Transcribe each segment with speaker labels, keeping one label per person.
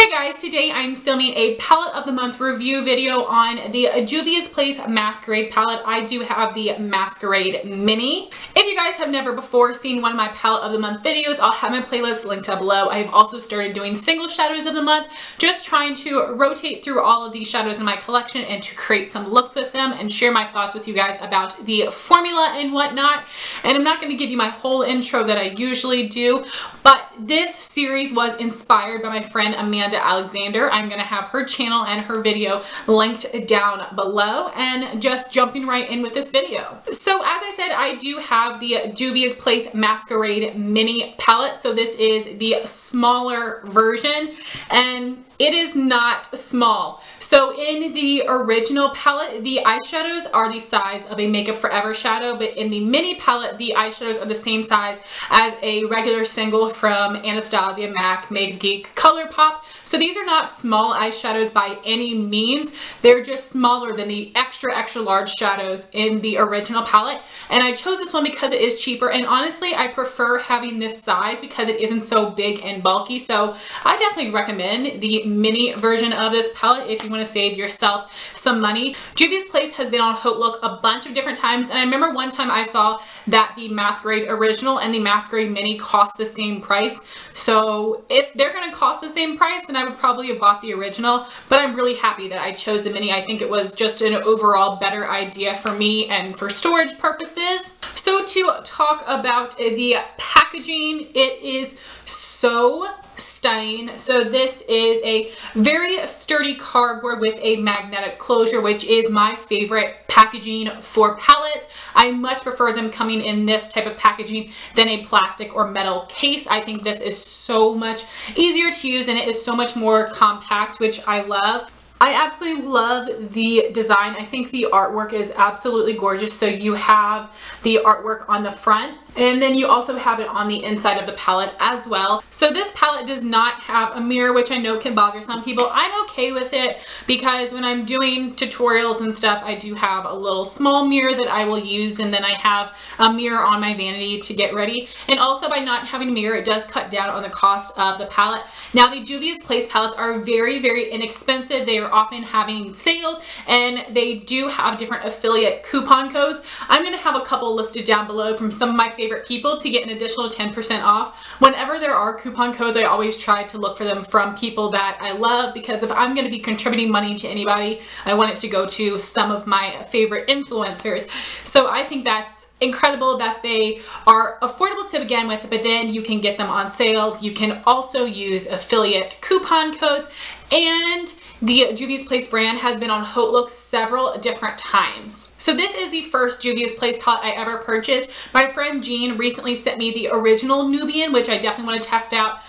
Speaker 1: Hey guys, today I'm filming a palette of the month review video on the Juvia's Place Masquerade palette. I do have the Masquerade Mini. If you guys have never before seen one of my palette of the month videos, I'll have my playlist linked down below. I've also started doing single shadows of the month, just trying to rotate through all of these shadows in my collection and to create some looks with them and share my thoughts with you guys about the formula and whatnot. And I'm not going to give you my whole intro that I usually do, but this series was inspired by my friend Amanda Alexander. I'm going to have her channel and her video linked down below, and just jumping right in with this video. So as I said, I do have the Juvia's Place Masquerade Mini palette. So this is the smaller version, and it is not small. So in the original palette, the eyeshadows are the size of a Makeup Forever shadow, but in the mini palette, the eyeshadows are the same size as a regular single from Anastasia, MAC, Makeup Geek, ColourPop. So these are not small eyeshadows by any means. They're just smaller than the extra large shadows in the original palette. And I chose this one because it is cheaper, and honestly, I prefer having this size because it isn't so big and bulky. So I definitely recommend the mini version of this palette if you want to save yourself some money. Juvia's Place has been on Haute Look a bunch of different times, and I remember one time I saw that the Masquerade Original and the Masquerade Mini cost the same price. So if they're going to cost the same price, then I would probably have bought the original, but I'm really happy that I chose the mini. I think it was just an overall better idea for me and for storage purposes. So to talk about the packaging, it is so stunning. So this is a very sturdy cardboard with a magnetic closure, which is my favorite packaging for palettes. I much prefer them coming in this type of packaging than a plastic or metal case. I think this is so much easier to use, and it is so much more compact, which I love. I absolutely love the design. I think the artwork is absolutely gorgeous. So you have the artwork on the front, and then you also have it on the inside of the palette as well. So this palette does not have a mirror, which I know can bother some people. I'm okay with it because when I'm doing tutorials and stuff, I do have a little small mirror that I will use, and then I have a mirror on my vanity to get ready. And also by not having a mirror, it does cut down on the cost of the palette. Now the Juvia's Place palettes are very inexpensive. They are often having sales, and they do have different affiliate coupon codes. I'm going to have a couple listed down below from some of my favorite people to get an additional 10% off. Whenever there are coupon codes, I always try to look for them from people that I love, because if I'm going to be contributing money to anybody, I want it to go to some of my favorite influencers. So I think that's incredible that they are affordable to begin with, but then you can get them on sale. You can also use affiliate coupon codes, and the Juvia's Place brand has been on Haute Look several different times. So this is the first Juvia's Place palette I ever purchased. My friend Jean recently sent me the original Nubian, which I definitely want to test out.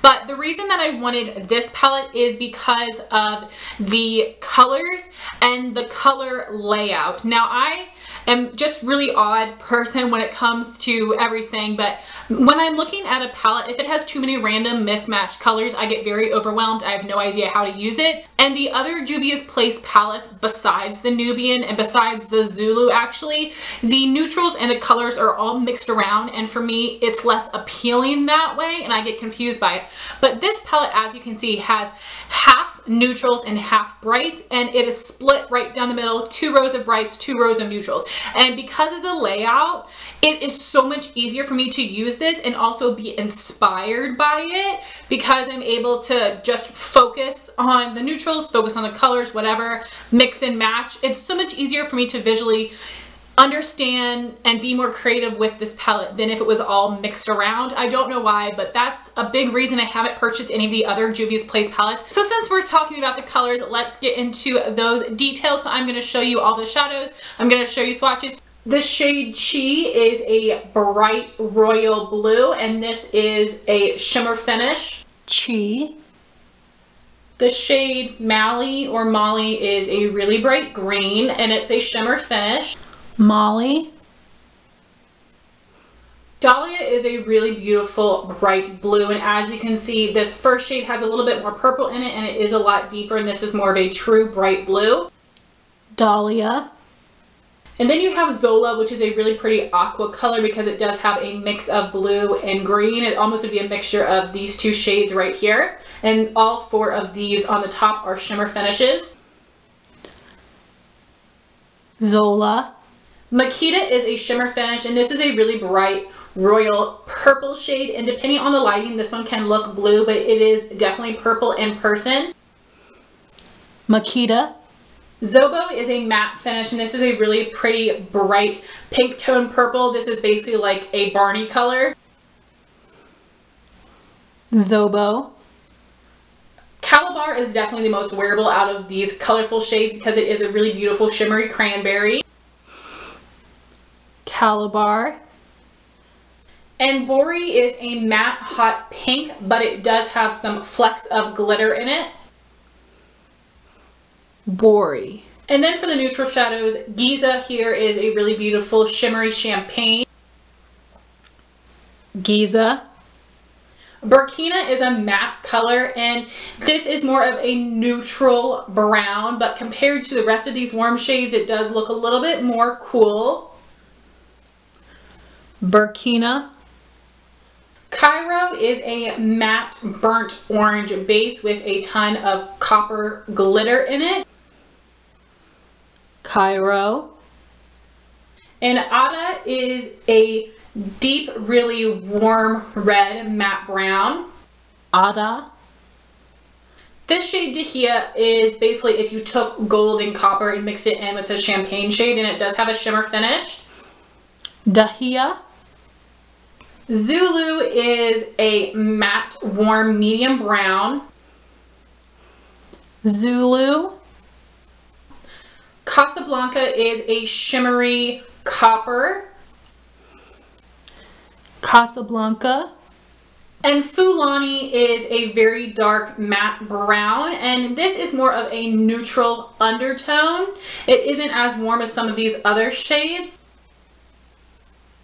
Speaker 1: But the reason that I wanted this palette is because of the colors and the color layout. Now I am just really odd person when it comes to everything, but when I'm looking at a palette, if it has too many random mismatched colors, I get very overwhelmed. I have no idea how to use it. And the other Juvia's Place palettes, besides the Nubian and besides the Zulu actually, the neutrals and the colors are all mixed around, and for me it's less appealing that way and I get confused by it. But this palette, as you can see, has half neutrals and half brights, and it is split right down the middle, 2 rows of brights, 2 rows of neutrals. And because of the layout, it is so much easier for me to use this and also be inspired by it, because I'm able to just focus on the neutrals, focus on the colors, whatever, mix and match. It's so much easier for me to visually understand and be more creative with this palette than if it was all mixed around. I don't know why, but that's a big reason I haven't purchased any of the other Juvia's Place palettes. So since we're talking about the colors, let's get into those details. So I'm going to show you all the shadows. I'm going to show you swatches. The shade Chi is a bright royal blue, and this is a shimmer finish. Chi. The shade Mali or Molly is a really bright green, and it's a shimmer finish. Molly. Dahlia is a really beautiful bright blue, and as you can see, this first shade has a little bit more purple in it, and it is a lot deeper, and this is more of a true bright blue. Dahlia. And then you have Zola, which is a really pretty aqua color because it does have a mix of blue and green. It almost would be a mixture of these two shades right here. And all four of these on the top are shimmer finishes. Zola. Makeda is a shimmer finish, and this is a really bright royal purple shade. And depending on the lighting, this one can look blue, but it is definitely purple in person. Makeda. Zobo is a matte finish, and this is a really pretty bright pink tone purple. This is basically like a Barney color. Zobo. Calabar is definitely the most wearable out of these colorful shades because it is a really beautiful shimmery cranberry. Calabar. And Bori is a matte hot pink, but it does have some flecks of glitter in it. Bori. And then for the neutral shadows, Giza here is a really beautiful shimmery champagne. Giza. Burkina is a matte color, and this is more of a neutral brown, but compared to the rest of these warm shades, it does look a little bit more cool. Burkina. Cairo is a matte burnt orange base with a ton of copper glitter in it. Cairo. And Ada is a deep, really warm red matte brown. Ada. This shade Dahia is basically if you took gold and copper and mixed it in with a champagne shade, and it does have a shimmer finish. Dahia. Zulu is a matte, warm, medium brown. Zulu. Casablanca is a shimmery copper. Casablanca. And Fulani is a very dark matte brown, and this is more of a neutral undertone. It isn't as warm as some of these other shades.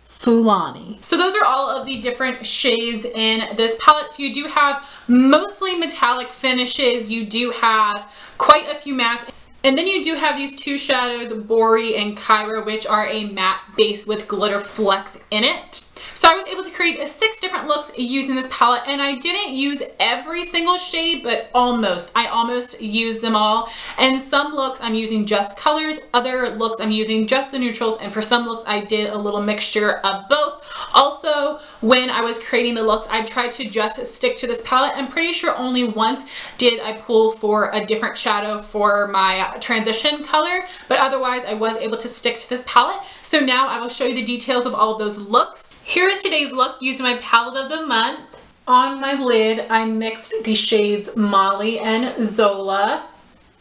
Speaker 1: Fulani. So those are all of the different shades in this palette. So you do have mostly metallic finishes. You do have quite a few mattes. And then you do have these two shadows, Bori and Cairo, which are a matte base with glitter flecks in it. So I was able to create 6 different looks using this palette, and I didn't use every single shade, but almost. I almost used them all. And some looks I'm using just colors, other looks I'm using just the neutrals, and for some looks I did a little mixture of both. Also, when I was creating the looks, I tried to just stick to this palette. I'm pretty sure only once did I pull for a different shadow for my transition color, but otherwise I was able to stick to this palette. So now I will show you the details of all of those looks. Here is today's look using my palette of the month. On my lid, I mixed the shades Molly and Zola.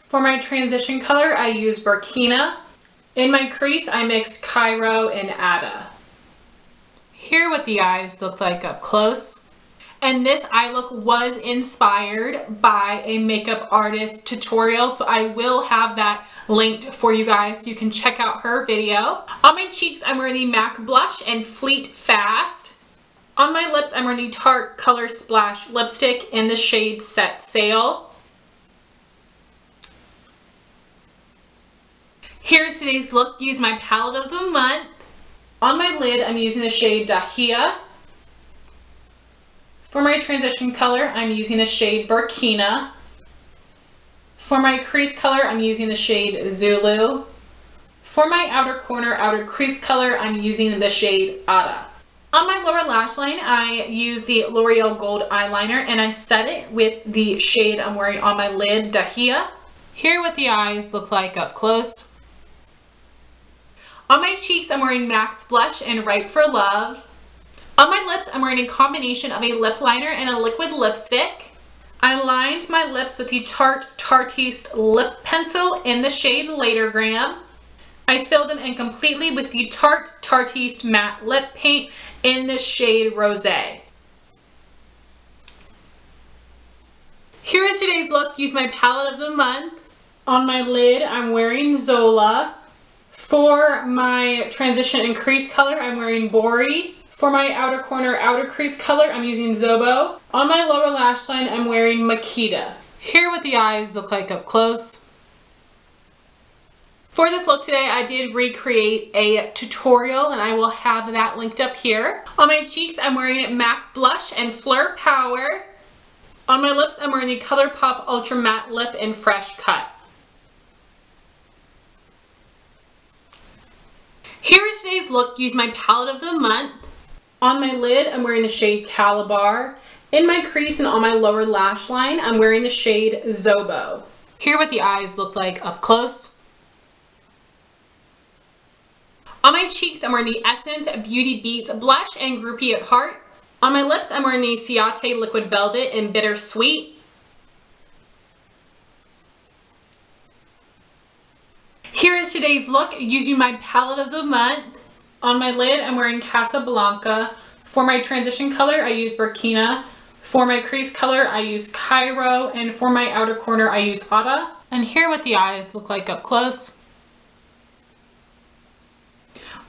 Speaker 1: For my transition color, I used Burkina. In my crease, I mixed Cairo and Ada. Here what the eyes look like up close. And this eye look was inspired by a makeup artist tutorial, so I will have that linked for you guys so you can check out her video. On my cheeks, I'm wearing the MAC blush and Fleet Fast. On my lips, I'm wearing the Tarte Color Splash lipstick in the shade Set Sail. Here's today's look. Use my palette of the month. On my lid, I'm using the shade Dahia. For my transition color, I'm using the shade Burkina. For my crease color, I'm using the shade Zulu. For my outer corner, outer crease color, I'm using the shade Ada. On my lower lash line, I use the L'Oreal Gold Eyeliner, and I set it with the shade I'm wearing on my lid, Dahia. Here what the eyes look like up close. On my cheeks, I'm wearing MAC's Blush and Right for Love. On my lips, I'm wearing a combination of a lip liner and a liquid lipstick. I lined my lips with the Tarte Tarteist lip pencil in the shade Latergram. I filled them in completely with the Tarte Tarteist matte lip paint in the shade Rosé. Here is today's look. Use my palette of the month. On my lid, I'm wearing Zola. For my transition and crease color, I'm wearing Bori. For my outer corner, outer crease color, I'm using Zobo. On my lower lash line, I'm wearing Makeda. Here what the eyes look like up close. For this look today, I did recreate a tutorial and I will have that linked up here. On my cheeks, I'm wearing MAC Blush and Fleur Power. On my lips, I'm wearing the ColourPop Ultra Matte Lip in Fresh Cut. Here is today's look using my palette of the month. On my lid, I'm wearing the shade Calabar. In my crease and on my lower lash line, I'm wearing the shade Zobo. Here what the eyes look like up close. On my cheeks, I'm wearing the Essence Beauty Beats Blush and Groupie at Heart. On my lips, I'm wearing the Ciate Liquid Velvet in Bittersweet. Here is today's look using my palette of the month. On my lid, I'm wearing Casablanca. For my transition color, I use Burkina. For my crease color, I use Cairo. And for my outer corner, I use Ada. And here what the eyes look like up close.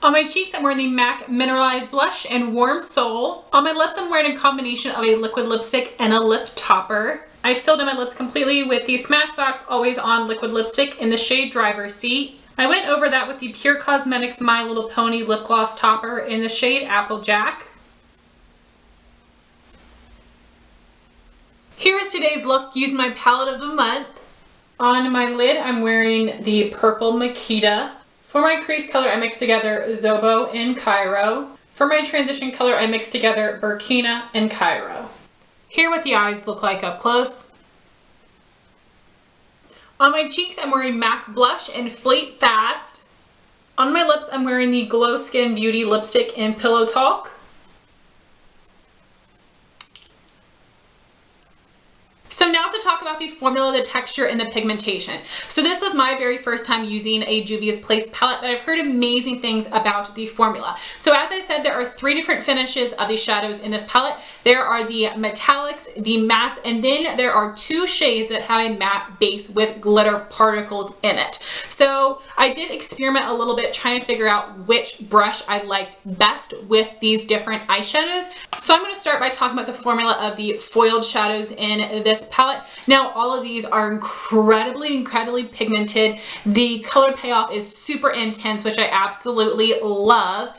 Speaker 1: On my cheeks, I'm wearing the MAC Mineralize Blush and Warm Soul. On my lips, I'm wearing a combination of a liquid lipstick and a lip topper. I filled in my lips completely with the Smashbox Always On Liquid Lipstick in the shade Driver's Seat. I went over that with the Pure Cosmetics My Little Pony Lip Gloss Topper in the shade Applejack. Here is today's look using my palette of the month. On my lid, I'm wearing the purple Makeda. For my crease color, I mixed together Zobo and Cairo. For my transition color, I mixed together Burkina and Cairo. Here what the eyes look like up close. On my cheeks, I'm wearing MAC Blush and Flate Fast. On my lips, I'm wearing the Glow Skin Beauty Lipstick in Pillow Talk. So now to talk about the formula, the texture, and the pigmentation. So this was my very first time using a Juvia's Place palette, but I've heard amazing things about the formula. So as I said, there are 3 different finishes of the shadows in this palette. There are the metallics, the mattes, and then there are 2 shades that have a matte base with glitter particles in it. So I did experiment a little bit trying to figure out which brush I liked best with these different eyeshadows. So I'm going to start by talking about the formula of the foiled shadows in this palette. Now all of these are incredibly pigmented. The color payoff is super intense, which I absolutely love,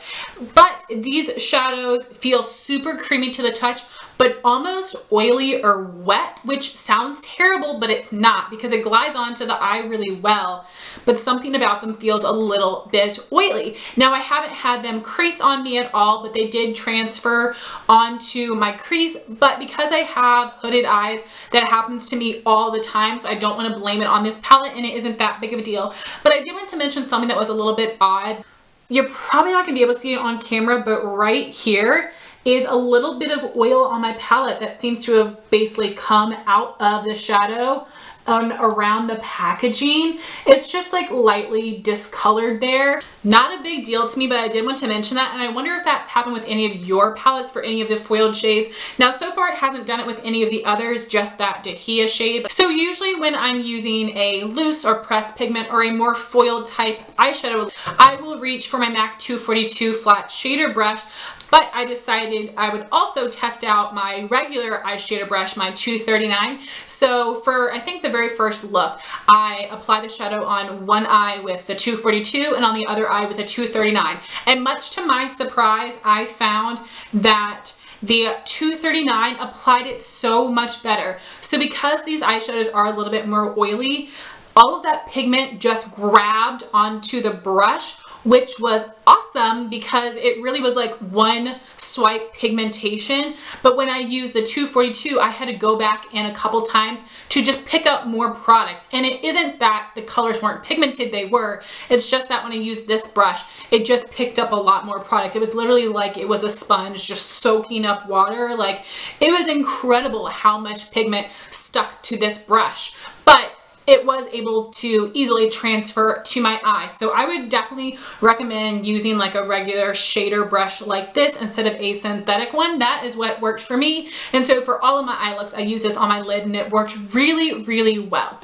Speaker 1: but these shadows feel super creamy to the touch, but almost oily or wet, which sounds terrible, but it's not, because it glides onto the eye really well, but something about them feels a little bit oily. Now I haven't had them crease on me at all, but they did transfer onto my crease, but because I have hooded eyes, that happens to me all the time, so I don't want to blame it on this palette, and it isn't that big of a deal. But I did want to mention something that was a little bit odd. You're probably not going to be able to see it on camera, but right here is a little bit of oil on my palette that seems to have basically come out of the shadow around the packaging. It's just like lightly discolored there. Not a big deal to me, but I did want to mention that, and I wonder if that's happened with any of your palettes for any of the foiled shades. Now so far it hasn't done it with any of the others, just that Dahia shade. So usually when I'm using a loose or pressed pigment or a more foiled type eyeshadow, I will reach for my MAC 242 flat shader brush. But I decided I would also test out my regular eyeshadow brush, my 239. So for, I think, the very first look, I apply the shadow on one eye with the 242 and on the other eye with a 239. And much to my surprise, I found that the 239 applied it so much better. So because these eyeshadows are a little bit more oily, all of that pigment just grabbed onto the brush, which was awesome because it really was like one swipe pigmentation. But when I used the 242, I had to go back in a couple times to just pick up more product. And it isn't that the colors weren't pigmented, they were. It's just that when I used this brush, it just picked up a lot more product. It was literally like it was a sponge just soaking up water. Like, it was incredible how much pigment stuck to this brush. But it was able to easily transfer to my eye. So I would definitely recommend using like a regular shader brush like this instead of a synthetic one. That is what worked for me. And so for all of my eye looks, I use this on my lid and it worked really well.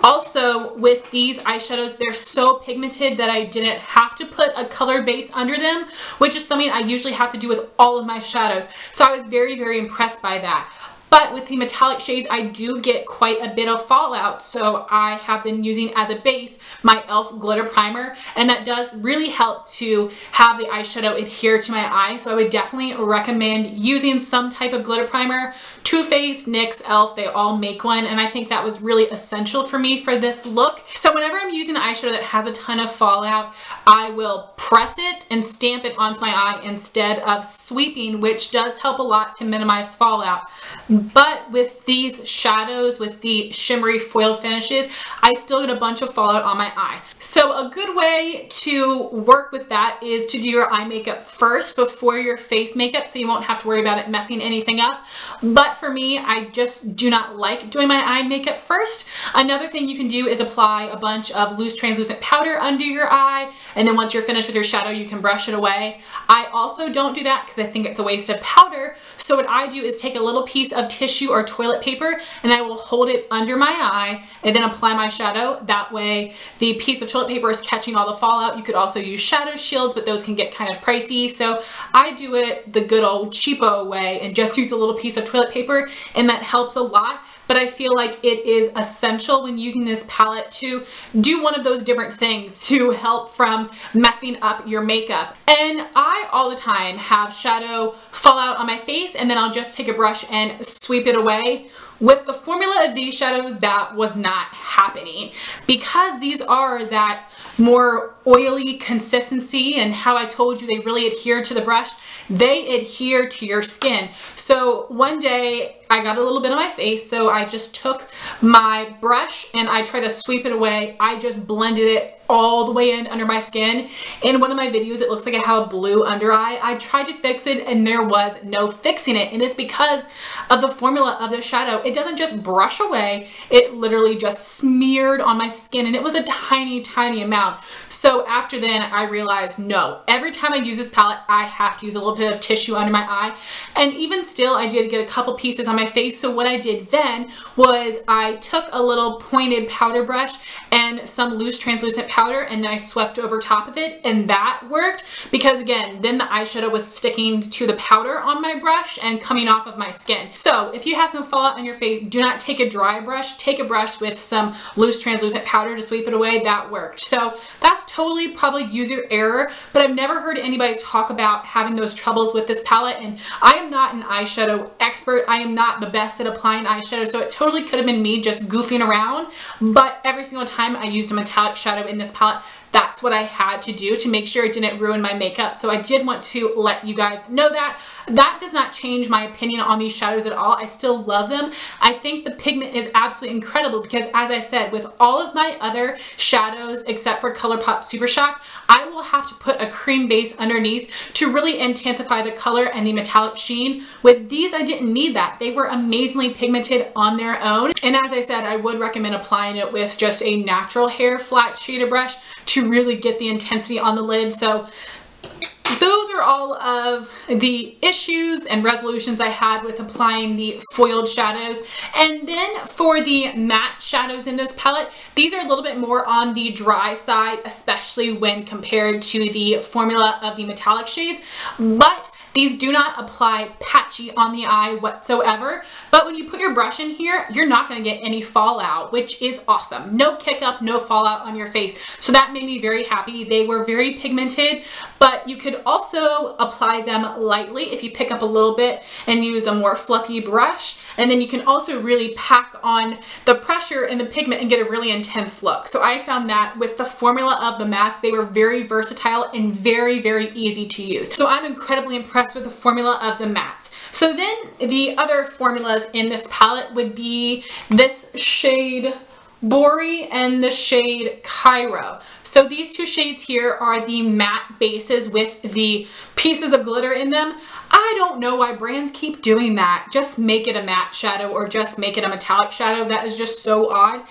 Speaker 1: Also with these eyeshadows, they're so pigmented that I didn't have to put a color base under them, which is something I usually have to do with all of my shadows. So I was very impressed by that. But with the metallic shades, I do get quite a bit of fallout. So I have been using as a base my e.l.f. glitter primer, and that does really help to have the eyeshadow adhere to my eye. So I would definitely recommend using some type of glitter primer. Too Faced, NYX, e.l.f., they all make one, and I think that was really essential for me for this look. So whenever I'm using an eyeshadow that has a ton of fallout, I will press it and stamp it onto my eye instead of sweeping, which does help a lot to minimize fallout. But with these shadows, with the shimmery foil finishes, I still get a bunch of fallout on my eye. So a good way to work with that is to do your eye makeup first before your face makeup, so you won't have to worry about it messing anything up. But for me, I just do not like doing my eye makeup first. Another thing you can do is apply a bunch of loose translucent powder under your eye, and then once you're finished with your shadow, you can brush it away. I also don't do that because I think it's a waste of powder. So what I do is take a little piece of tissue or toilet paper, and I will hold it under my eye and then apply my shadow. That way the piece of toilet paper is catching all the fallout. You could also use shadow shields, but those can get kind of pricey. So I do it the good old cheapo way and just use a little piece of toilet paper, and that helps a lot. But I feel like it is essential when using this palette to do one of those different things to help from messing up your makeup. And I all the time have shadow fall out on my face, and then I'll just take a brush and sweep it away. With the formula of these shadows, that was not happening because these are that more oily consistency, and how I told you they really adhere to the brush. They adhere to your skin. So one day I got a little bit on my face, so I just took my brush and I tried to sweep it away. I just blended it all the way in under my skin. In one of my videos, it looks like I have a blue under eye. I tried to fix it and there was no fixing it, and it's because of the formula of the shadow. It doesn't just brush away, it literally just smeared on my skin, and it was a tiny, tiny amount. So after then, I realized, no, every time I use this palette, I have to use a little bit of tissue under my eye. And even still, I did get a couple pieces on my face. So what I did then was I took a little pointed powder brush and some loose translucent powder, and then I swept over top of it, and that worked because, again, then the eyeshadow was sticking to the powder on my brush and coming off of my skin. So if you have some fallout on your face, do not take a dry brush, take a brush with some loose translucent powder to sweep it away. That worked. So that's totally probably user error, but I've never heard anybody talk about having those troubles with this palette, and I am not an eyeshadow expert. I am not the best at applying eyeshadow, so it totally could have been me just goofing around, but every single time I used a metallic shadow in this palette, that's what I had to do to make sure it didn't ruin my makeup. So I did want to let you guys know that. That does not change my opinion on these shadows at all. I still love them. I think the pigment is absolutely incredible because, as I said, with all of my other shadows except for ColourPop Super Shock, I will have to put a cream base underneath to really intensify the color and the metallic sheen. With these, I didn't need that. They were amazingly pigmented on their own. And as I said, I would recommend applying it with just a natural hair flat shader brush to really get the intensity on the lid. So those are all of the issues and resolutions I had with applying the foiled shadows. And then for the matte shadows in this palette, these are a little bit more on the dry side, especially when compared to the formula of the metallic shades. But these do not apply patchy on the eye whatsoever, but when you put your brush in here, you're not going to get any fallout, which is awesome. No kick up, no fallout on your face. So that made me very happy. They were very pigmented, but you could also apply them lightly if you pick up a little bit and use a more fluffy brush. And then you can also really pack on the pressure and the pigment and get a really intense look. So I found that with the formula of the mattes, they were very versatile and very, very easy to use. So I'm incredibly impressed with the formula of the mattes. So then the other formulas in this palette would be this shade Bori and the shade Cairo. So these two shades here are the matte bases with the pieces of glitter in them. I don't know why brands keep doing that. Just make it a matte shadow or just make it a metallic shadow. That is just so odd.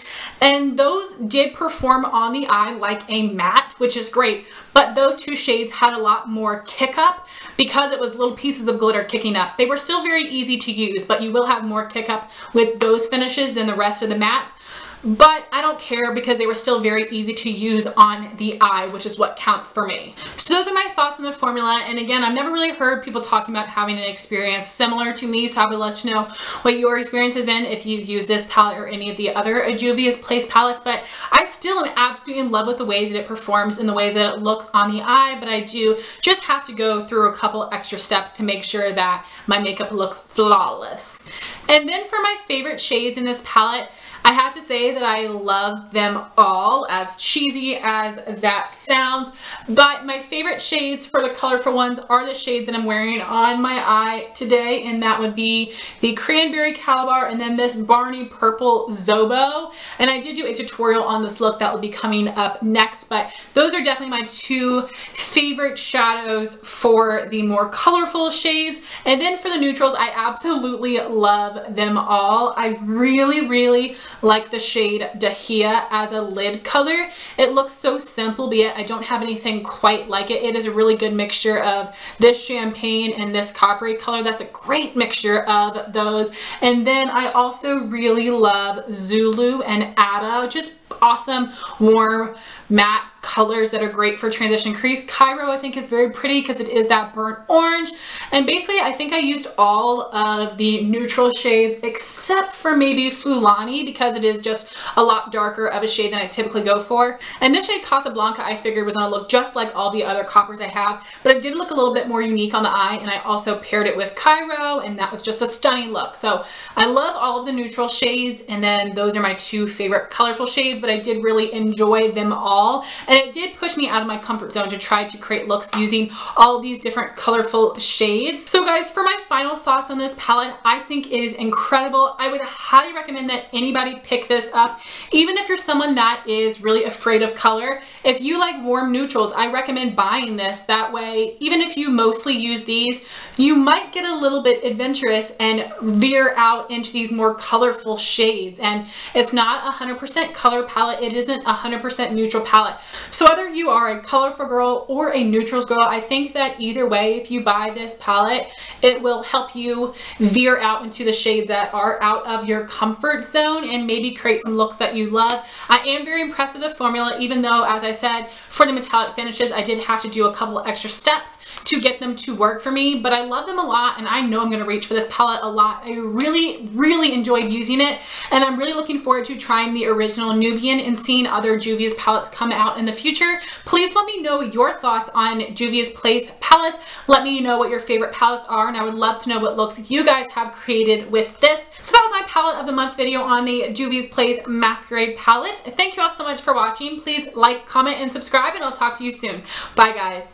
Speaker 1: And those did perform on the eye like a matte, which is great. But those two shades had a lot more kick up because it was little pieces of glitter kicking up. They were still very easy to use, but you will have more kick up with those finishes than the rest of the mattes. but I don't care because they were still very easy to use on the eye, which is what counts for me. So those are my thoughts on the formula. And again, I've never really heard people talking about having an experience similar to me, so I would love to know what your experience has been if you've used this palette or any of the other Juvia's Place palettes. But I still am absolutely in love with the way that it performs and the way that it looks on the eye, but I do just have to go through a couple extra steps to make sure that my makeup looks flawless. And then for my favorite shades in this palette, I have to say that I love them all, as cheesy as that sounds, but my favorite shades for the colorful ones are the shades that I'm wearing on my eye today, and that would be the Cranberry Calabar and then this Barney Purple Zobo. And I did do a tutorial on this look that will be coming up next, but those are definitely my two favorite shadows for the more colorful shades. And then for the neutrals, I absolutely love them all. I really like the shade Dahia as a lid color. It looks so simple, but yet I don't have anything quite like it. It is a really good mixture of this champagne and this coppery color. That's a great mixture of those. And then I also really love Zulu and Ada, just awesome, warm, matte colors that are great for transition crease. Cairo I think is very pretty because it is that burnt orange. And basically I think I used all of the neutral shades except for maybe Fulani, because it is just a lot darker of a shade than I typically go for. And this shade Casablanca I figured was going to look just like all the other coppers I have, but it did look a little bit more unique on the eye, and I also paired it with Cairo, and that was just a stunning look. So I love all of the neutral shades, and then those are my two favorite colorful shades, but I did really enjoy them all. And it did push me out of my comfort zone to try to create looks using all these different colorful shades. So guys, for my final thoughts on this palette, I think it is incredible. I would highly recommend that anybody pick this up, even if you're someone that is really afraid of color. If you like warm neutrals, I recommend buying this. That way, even if you mostly use these, you might get a little bit adventurous and veer out into these more colorful shades. And it's not 100% color palette. It isn't 100% neutral palette. So whether you are a colorful girl or a neutrals girl, I think that either way, if you buy this palette, it will help you veer out into the shades that are out of your comfort zone and maybe create some looks that you love. I am very impressed with the formula, even though, as I said, for the metallic finishes, I did have to do a couple extra steps to get them to work for me, but I love them a lot, and I know I'm going to reach for this palette a lot. I really enjoyed using it, and I'm really looking forward to trying the original Nubian and seeing other Juvia's palettes come out in the future. Please let me know your thoughts on Juvia's Place palettes. Let me know what your favorite palettes are, and I would love to know what looks you guys have created with this. So that was my palette of the month video on the Juvia's Place Masquerade palette. Thank you all so much for watching. Please like, comment, and subscribe, and I'll talk to you soon. Bye guys.